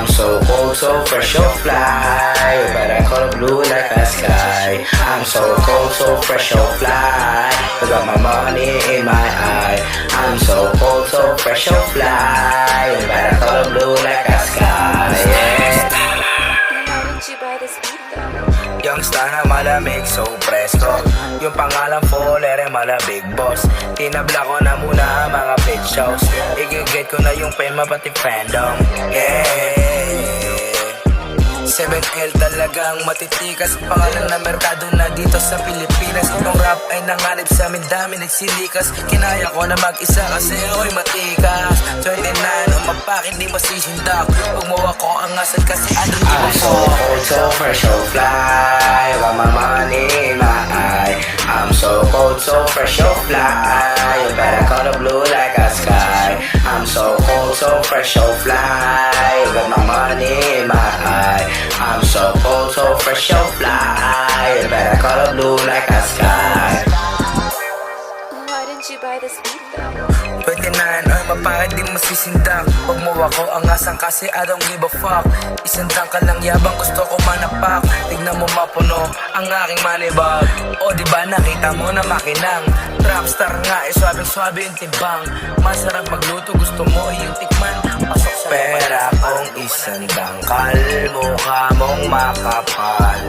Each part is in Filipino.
I'm so cold, so fresh, so fly, but I color blue like a sky. I'm so cold, so fresh, so fly, I got my money in my eye. I'm so cold, so fresh, so fly, but I color blue like a sky. Yeah. Why didn't you buy this beat though? Youngsta na malamig, so presko. Yung pangalan Fuller, mala big boss. Tinabla ko na muna ang mga pit shows. Igigit ko na yung fame, pati fandom. Yeah. 7L talagang matitikas. Pangalan na merkado na dito sa Pilipinas. Itong rap ay nanganib sa amin, dami nagsilikas. Kinaya ko na mag-isa kasi ako'y matikas. 29, umapak, hindi masisindak. Huwag mo ako angasan kasi ano di mo ko. I'm so cold, so fresh, so fly, got my money in my eye. I'm so cold, so fresh, so fly, you better color blue like a sky. I'm so cold, so fresh, so fly, you got my money in my eye. I'm so cold, so fresh, so fly, you better color blue like a sky. Why didn't you buy this beat though? 29, ay mapakit di masisindak. Huwag mo ako angasan kasi I don't give a fuck. Isandang ka lang yabang, gusto ko manapak. Tignan mo mapuno ang aking manibag. O diba nakita mo na makinang Trapstar nga, swabing-swabe yung timbang. Masarap magluto, gusto mo yung tikman. Pasok sa pera kong isang dangkal, mukha mong makapal.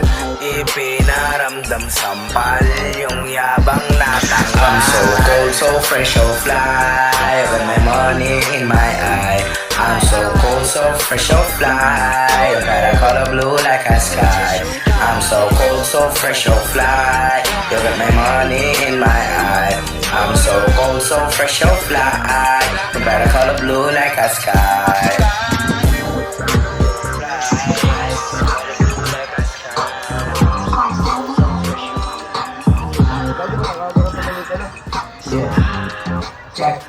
Ipinaramdam sampal, yung yabang natanggal. I'm so cold, so fresh, so fly, with my money in my eye. I'm so cold, so fresh, so fly, got a color blue like a sky. I'm so cold, so fresh, so fly, you got my money in my eye. I'm so cold, so fresh, so fly, got a color blue like a sky. Yeah, check.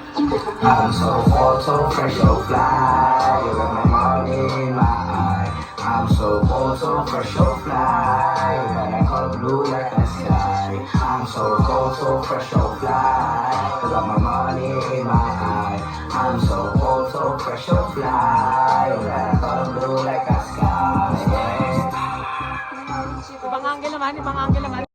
I'm so cold, so fresh, so fly, you got my money in my eye. I'm so cold, so fresh, so fly, but I color blue like a sky. I'm so cold, so fresh, so fly, you got my money in my eye. I'm so cold, so fresh, so fly, but I color blue like a sky. Yeah. Ibang angle naman, ibang angle naman.